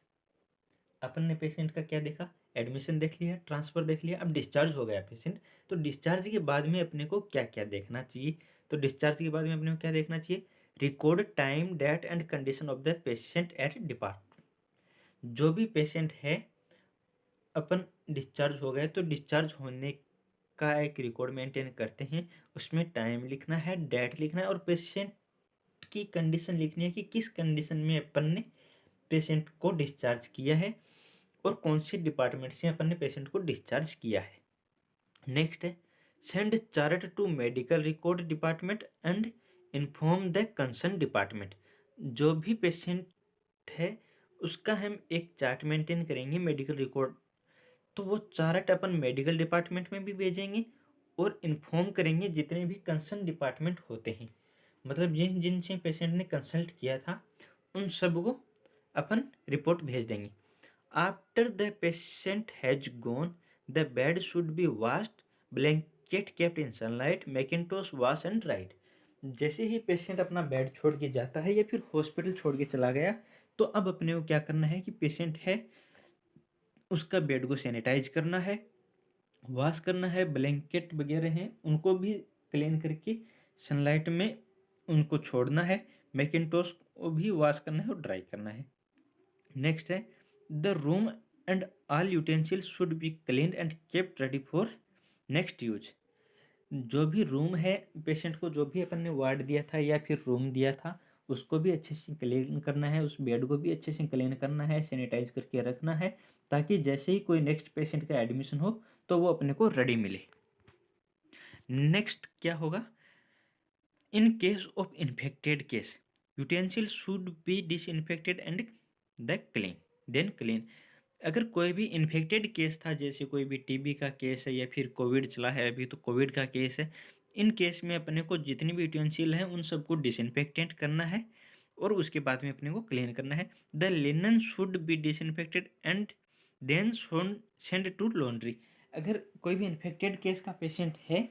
[SPEAKER 1] अपन ने पेशेंट का क्या देखा, एडमिशन देख लिया, ट्रांसफ़र देख लिया, अब डिस्चार्ज हो गया पेशेंट, तो डिस्चार्ज के बाद में अपने को क्या क्या देखना चाहिए। तो डिस्चार्ज के बाद में अपने को क्या देखना चाहिए, record time date and condition of the patient at department. जो भी पेशेंट है अपन डिस्चार्ज हो गए तो डिस्चार्ज होने का एक रिकॉर्ड मेंटेन करते हैं, उसमें टाइम लिखना है, डेट लिखना है और पेशेंट की कंडीशन लिखनी है कि किस कंडीशन में अपन ने पेशेंट को डिस्चार्ज किया है और कौन से डिपार्टमेंट से अपन ने पेशेंट को डिस्चार्ज किया है। नेक्स्ट है send chart to medical record department and inform the concern department. जो भी पेशेंट है उसका हम एक चार्ट मेंटेन करेंगे मेडिकल रिकॉर्ड, तो वो चार्ट अपन मेडिकल डिपार्टमेंट में भी भेजेंगे और इन्फॉर्म करेंगे जितने भी कंसर्न डिपार्टमेंट होते हैं, मतलब जिन जिनसे पेशेंट ने कंसल्ट किया था उन सबको अपन रिपोर्ट भेज देंगे। After the patient has gone the bed should be washed, blanket kept in sunlight, Macintosh wash and dried. जैसे ही पेशेंट अपना बेड छोड़ के जाता है या फिर हॉस्पिटल छोड़ के चला गया, तो अब अपने को क्या करना है कि पेशेंट है उसका बेड को सैनिटाइज करना है, वॉश करना है, ब्लैंकेट वगैरह हैं उनको भी क्लीन करके सनलाइट में उनको छोड़ना है, मैकिंटोश को भी वॉश करना है और ड्राई करना है। नेक्स्ट है the room and all utensils should be clean and kept ready for next use. जो भी रूम है पेशेंट को जो भी अपन ने वार्ड दिया था या फिर रूम दिया था उसको भी अच्छे से क्लीन करना है, उस बेड को भी अच्छे से क्लीन करना है, सैनिटाइज करके रखना है, ताकि जैसे ही कोई नेक्स्ट पेशेंट का एडमिशन हो तो वो अपने को रेडी मिले। नेक्स्ट क्या होगा, in case of infected case utensil should be disinfected and the clean then clean. अगर कोई भी इन्फेक्टेड केस था, जैसे कोई भी टीबी का केस है या फिर कोविड चला है अभी तो कोविड का केस है, इन केस में अपने को जितनी भी यूटेंसिल हैं उन सबको डिसइंफेक्टेंट करना है और उसके बाद में अपने को क्लीन करना है। The linen should be disinfected and then send to laundry. अगर कोई भी इन्फेक्टेड केस का पेशेंट है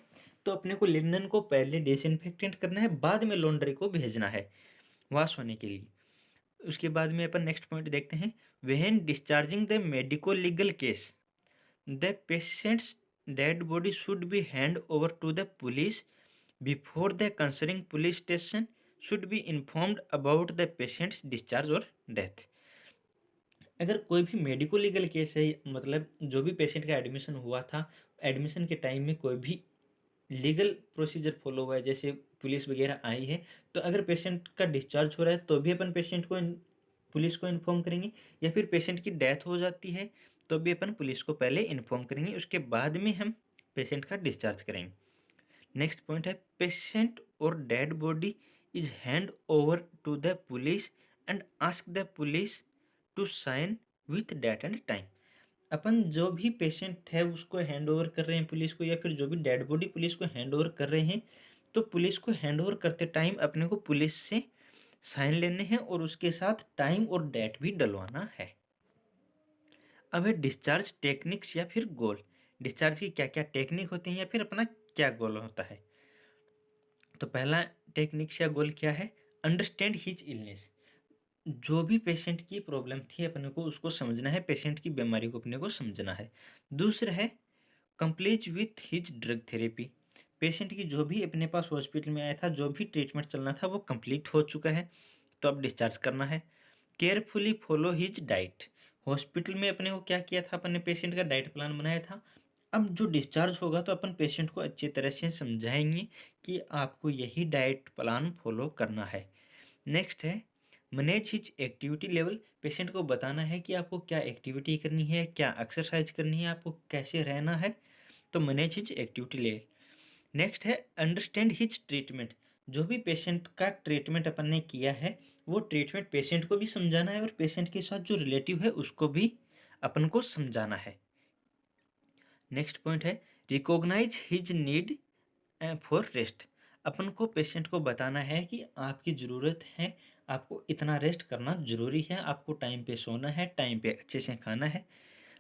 [SPEAKER 1] तो अपने को लिनन को पहले डिसइंफेक्टेंट करना है, बाद में लॉन्ड्री को भेजना है वॉश होने के लिए। उसके बाद में अपन नेक्स्ट पॉइंट देखते हैं, when discharging the medico legal case the patient's dead body should be hand over to the police before the concerning police station should be informed about the patient's discharge और death. अगर कोई भी medico legal case है, मतलब जो भी patient का admission हुआ था, एडमिशन के टाइम में कोई भी लीगल प्रोसीजर फॉलो हुआ है, जैसे पुलिस वगैरह आई है, तो अगर पेशेंट का डिस्चार्ज हो रहा है तो भी अपन पेशेंट को पुलिस को इन्फॉर्म करेंगे, या फिर पेशेंट की डेथ हो जाती है तो भी अपन पुलिस को पहले इन्फॉर्म करेंगे, उसके बाद में हम पेशेंट का डिस्चार्ज करेंगे। नेक्स्ट पॉइंट है पेशेंट और dead body is hand over to the police and ask the police to sign with date and time. अपन जो भी पेशेंट है उसको हैंड ओवर कर रहे हैं पुलिस को, या फिर जो भी डेड बॉडी पुलिस को हैंड ओवर कर रहे हैं तो पुलिस को हैंड ओवर करते टाइम अपने को पुलिस से साइन लेने हैं और उसके साथ टाइम और डेट भी डलवाना है। अब है डिस्चार्ज टेक्निक्स या फिर गोल। डिस्चार्ज की क्या क्या टेक्निक होती हैं या फिर अपना क्या गोल होता है। तो पहला टेक्निक्स या गोल क्या है, अंडरस्टैंड हिज इलनेस। जो भी पेशेंट की प्रॉब्लम थी अपने को उसको समझना है, पेशेंट की बीमारी को अपने को समझना है। दूसरा है complete with his drug therapy. Patient की जो भी अपने पास हॉस्पिटल में आया था, जो भी ट्रीटमेंट चलना था वो कंप्लीट हो चुका है, तो अब डिस्चार्ज करना है। Carefully follow his diet. Hospital में अपने को क्या किया था, अपने पेशेंट का डाइट प्लान बनाया था। अब जो डिस्चार्ज होगा तो अपन पेशेंट को अच्छी तरह से समझाएंगे कि आपको यही डाइट प्लान फॉलो करना है। नेक्स्ट है manage his activity level. Patient को बताना है कि आपको क्या एक्टिविटी करनी है, क्या एक्सरसाइज करनी है, आपको कैसे रहना है, तो manage his activity level. Next है अंडरस्टैंड हिज ट्रीटमेंट। जो भी पेशेंट का ट्रीटमेंट अपन ने किया है वो ट्रीटमेंट पेशेंट को भी समझाना है और पेशेंट के साथ जो रिलेटिव है उसको भी अपन को समझाना है। नेक्स्ट पॉइंट है recognise his need for rest. अपन को पेशेंट को बताना है कि आपकी ज़रूरत है, आपको इतना रेस्ट करना ज़रूरी है, आपको टाइम पे सोना है, टाइम पे अच्छे से खाना है।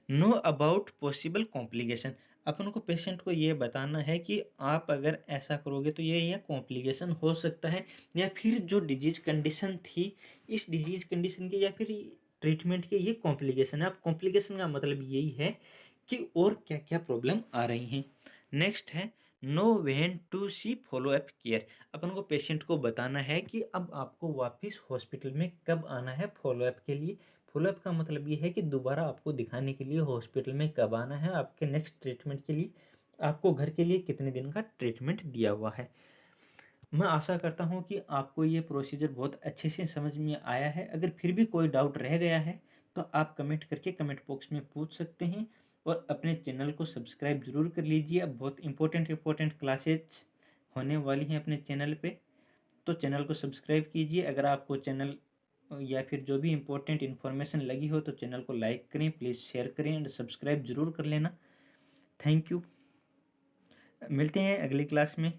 [SPEAKER 1] Know about possible complication. अपन को पेशेंट को ये बताना है कि आप अगर ऐसा करोगे तो ये कॉम्प्लिकेशन हो सकता है, या फिर जो डिजीज कंडीशन थी इस डिजीज कंडीशन के या फिर ट्रीटमेंट के ये कॉम्प्लिकेशन है। अब कॉम्प्लिकेशन का मतलब यही है कि और क्या क्या प्रॉब्लम आ रही हैं। नेक्स्ट है know when to see follow up care. अपन को पेशेंट को बताना है कि अब आपको वापस हॉस्पिटल में कब आना है फॉलो अप के लिए। फॉलो अप का मतलब ये है कि दोबारा आपको दिखाने के लिए हॉस्पिटल में कब आना है, आपके नेक्स्ट ट्रीटमेंट के लिए आपको घर के लिए कितने दिन का ट्रीटमेंट दिया हुआ है। मैं आशा करता हूँ कि आपको ये प्रोसीजर बहुत अच्छे से समझ में आया है। अगर फिर भी कोई डाउट रह गया है तो आप कमेंट करके कमेंट बॉक्स में पूछ सकते हैं और अपने चैनल को सब्सक्राइब ज़रूर कर लीजिए। अब बहुत इंपॉर्टेंट क्लासेज होने वाली हैं अपने चैनल पे, तो चैनल को सब्सक्राइब कीजिए। अगर आपको चैनल या फिर जो भी इम्पोर्टेंट इन्फॉर्मेशन लगी हो तो चैनल को लाइक करें, प्लीज़ शेयर करें एंड सब्सक्राइब ज़रूर कर लेना। Thank you. मिलते हैं अगली क्लास में।